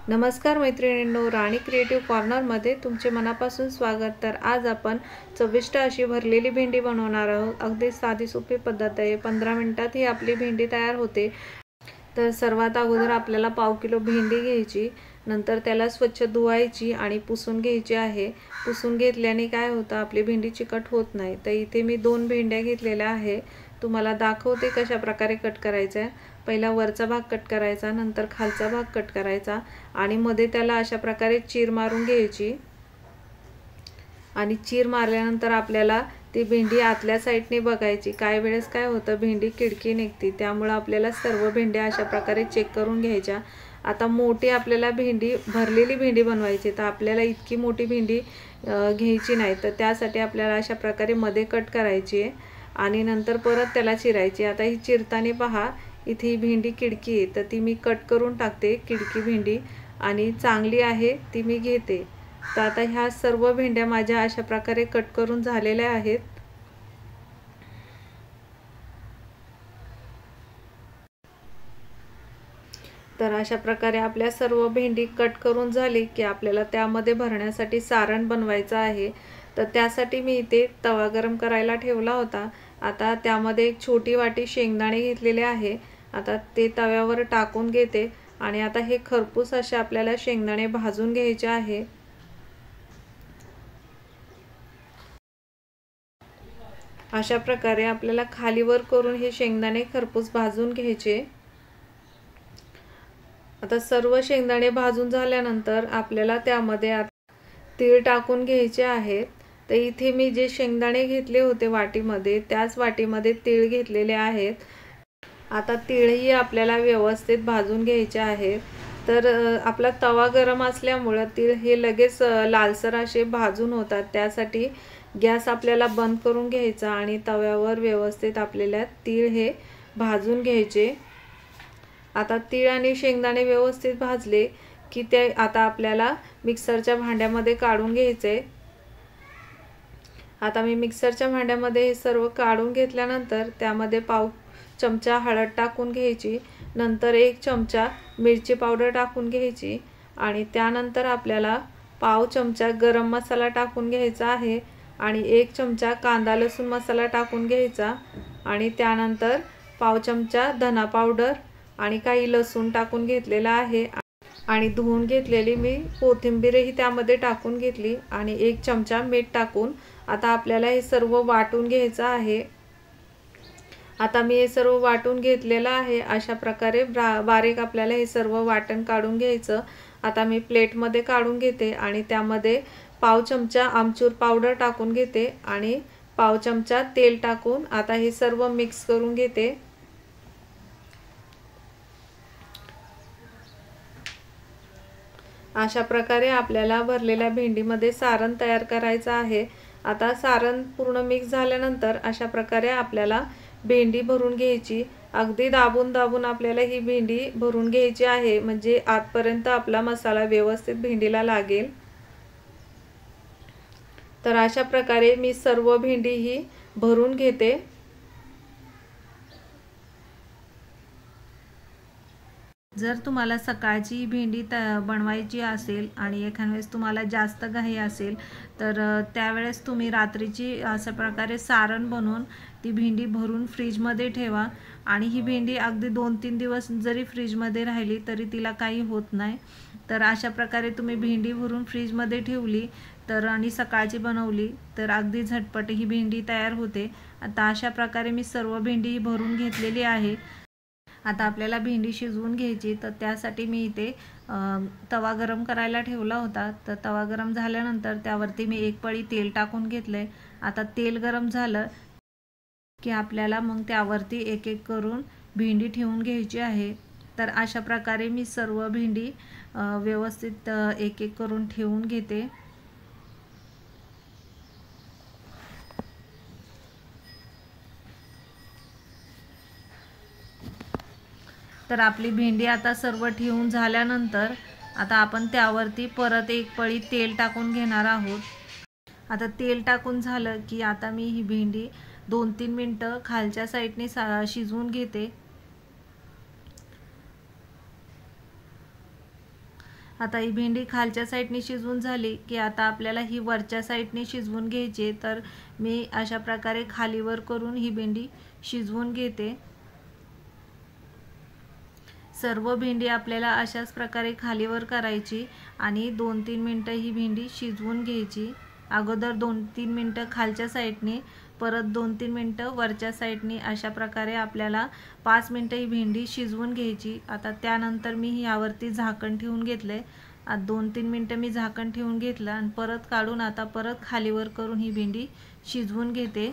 नमस्कार मैत्रिणींनो, राणी क्रिएटिव्ह कॉर्नरमध्ये तुमचे मनापासून स्वागत। तर आज आपण चविष्ट अशी भरलेली भेंडी बनवणार आहोत। अगदी साधी सोपी पद्धत आहे। 15 मिनिटात ही आपली भेंडी तयार होते। तर सर्वात अगोदर आपल्याला पाव किलो भेंडी घ्यायची, नंतर त्याला स्वच्छ धुवायची आणि पुसून घ्यायची आहे। पुसून घेतल्याने काय होतं, आपली भेंडी चिकट होत नाही। तर इथे मी 2 भेंड्या घेतलेल्या आहे। तुम्हाला दाखवते कशा प्रकारे कट करायचा आहे। पहिला वरचा भाग कट करायचा, नंतर खालचा भाग कट करायचा आणि मध्ये त्याला अशा प्रकारे चीर मारून घ्यायची। आणि चीर मारल्यानंतर आपल्याला ती भेंडी आतल्या साईडने बघायची। काही वेळेस काय होतं, भेंडी किडकी निघते, त्यामुळे आपल्याला सर्व भेंड्या अशा प्रकारे चेक करून घ्यायच्या। आता मोठी आपल्याला भेंडी, भरलेली भेंडी बनवायची, तर आपल्याला इतकी मोठी भेंडी घ्यायची नाही। तर त्यासाठी आपल्याला अशा प्रकारे मध्ये कट करायची आहे आणि नंतर परत त्याला चिरायची। आता ही चिरताना पहा, इथे ही भेंडी किडकी आहे, तर ती मी कट करून टाकते किडकी भेंडी, आणि चांगली आहे ती मी घेते। तर आता ह्या सर्व भेंड्या माझ्या अशा प्रकारे कट करून झालेल्या आहेत। तर अशा प्रकारे आपल्या सर्व भेंडी कट करून झाली की आपल्याला त्यामध्ये भरण्यासाठी सारण बनवायचं आहे। तर त्यासाठी मी इथे तवा गरम करायला ठेवला होता। आता त्यामध्ये एक छोटी वाटी शेंगदाणे घेतलेले आहे। आता ते तव्यावर टाकून घेते आणि आता हे खरपूस असे आपल्याला शेंगदाणे भाजून घ्यायचे आहे। अशा प्रकारे आपल्याला खालीवर करून हे शेंगदाणे खरपूस भाजून घ्यायचे। आता सर्व शेंगदाणे भाजून झाल्यानंतर आपल्याला त्यामध्ये तीळ टाकून घ्यायचे आहेत। तर इथे मी जे शेंगदाणे घेतले होते वाटीमध्ये, त्याच वाटीमध्ये तीळ घेतलेले आहेत। आता तीळही आपल्याला व्यवस्थित भाजून घ्यायचे आहेत। तर आपला तवा गरम असल्यामुळे तीळ हे लगेच लालसर असे भाजून होतात। त्यासाठी गॅस आपल्याला बंद करून घ्यायचा आणि तव्यावर व्यवस्थित आपल्याला तीळ हे भाजून घ्यायचे। आता तीळ आणि शेंगदाणे व्यवस्थित भाजले की ते आता आपल्याला मिक्सरच्या भांड्यामध्ये काढून घ्यायचे। आता मी मिक्सरच्या भांड्यामध्ये हे सर्व काढून घेतल्यानंतर त्यामध्ये पाव चमचा हळद टाकून घ्यायची, नंतर 1 चमचा मिरची पावडर टाकून घ्यायची आणि त्यानंतर आपल्याला पाव चमचा गरम मसाला टाकून घ्यायचा आहे आणि 1 चमचा कांदा लसूण मसाला टाकून घ्यायचा आणि त्यानंतर पाव चमचा धना पावडर आणि काही लसूण टाकून घेतलेला आहे आणि धुवून घेतलेली मी कोथिंबीरही त्यामध्ये टाकून घेतली आणि 1 चमचा मीठ टाकून आता आपल्याला हे सर्व वाटून घ्यायचं आहे। आता मी हे सर्व वाटून घेतलेलं आहे। अशा प्रकारे बारीक आपल्याला हे सर्व वाटण काढून घ्यायचं। आता मी प्लेटमध्ये काढून घेते आणि त्यामध्ये पाव चमचा आमचूर पावडर टाकून घेते आणि पाव चमचा तेल टाकून आता हे सर्व मिक्स करून घेते। अशा प्रकारे आपल्याला भरलेल्या भेंडीमध्ये सारण तयार करायचं आहे। आता सारण पूर्ण मिक्स झाल्यानंतर अशा प्रकारे आपल्याला भेंडी भरून घ्यायची। अगदी दाबून दाबून आपल्याला ही भेंडी भरून घ्यायची आहे, म्हणजे आतपर्यंत आपला मसाला व्यवस्थित भेंडीला लागेल। तर अशा प्रकारे मी सर्व भेंडी ही भरून घेते। जर तुम्हाला सकाळची भेंडी बनवायची असेल आणि एखाद्या वेळेस तुम्हाला जास्त घाई असेल, तर त्यावेळेस तुम्ही रात्रीची अशा प्रकारे सारण बनवून ती भेंडी भरून फ्रीजमध्ये ठेवा आणि ही भेंडी अगदी 2-3 दिवस जरी फ्रीजमध्ये राहिली तरी तिला काही होत नाही। तर अशा प्रकारे तुम्ही भेंडी भरून फ्रीजमध्ये ठेवली तर आणि सकाळची बनवली तर अगदी झटपट ही भेंडी तयार होते। आता अशा प्रकारे मी सर्व भेंडी भरून घेतलेली आहे। आता आपल्याला भेंडी शिजवून घ्यायची, तर त्यासाठी मी इथे तवा गरम करायला ठेवला होता। तर तवा गरम झाल्यानंतर त्यावरती मी 1 पळी तेल टाकून घेतले। आता तेल गरम झालं की आपल्याला मग त्यावरती एक एक करून भेंडी ठेवून घ्यायची आहे। तर अशा प्रकारे मी सर्व भेंडी व्यवस्थित एक एक करून ठेवून घेते। तर आपली भेंडी आता सर्व ठेवून झाल्यानंतर आता आपण त्यावरती परत 1 पळी तेल टाकून घेणार आहोत। आता तेल टाकून झालं की आता मी ही भेंडी 2-3 मिनिटं खालच्या साईडने शिजवून घेते। आता ही भेंडी खालच्या साईडने शिजवून झाली की आता आपल्याला ही वरच्या साईडने शिजवून घ्यायची. तर मी अशा प्रकारे खालीवर करून ही भेंडी शिजवून घेते. सर्व भेंडी आपल्याला अशाच प्रकारे खालीवर करायची आणि 2-3 मिनटं ही भेंडी शिजवून घ्यायची. अगोदर 2-3 मिनटं खालच्या साईडने, परत 2-3 मिनटं वरच्या साईडने, अशा प्रकारे आपल्याला 5 मिनटं ही भेंडी शिजवून घ्यायची. आता त्यानंतर मी यावरती झाकण ठेवून घेतलं आहे. 2-3 मिनटं मी झाकण ठेवून घेतलं आणि परत काढून आता परत खालीवर करून ही भेंडी शिजवून घेते.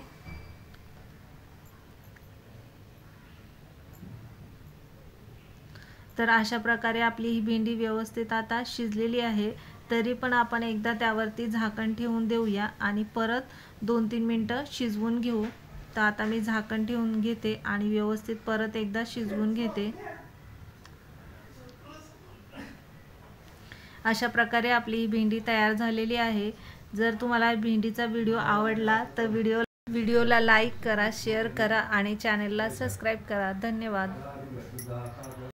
तर अशा प्रकारे आपली ही भेंडी व्यवस्थित आता शिजलेली आहे. तरी पण आपण एकदा त्यावरती झाकण ठेवून देऊया आणि परत 2-3 मिनटं शिजवून घेऊ. तर आता मी झाकण ठेवून घेते आणि व्यवस्थित परत एकदा शिजवून घेते. अशा प्रकारे आपली ही भेंडी तयार झालेली आहे. जर तुम्हाला भेंडीचा व्हिडिओ आवडला तर व्हिडिओला लाईक करा, शेअर करा आणि चॅनलला सबस्क्राईब करा. धन्यवाद.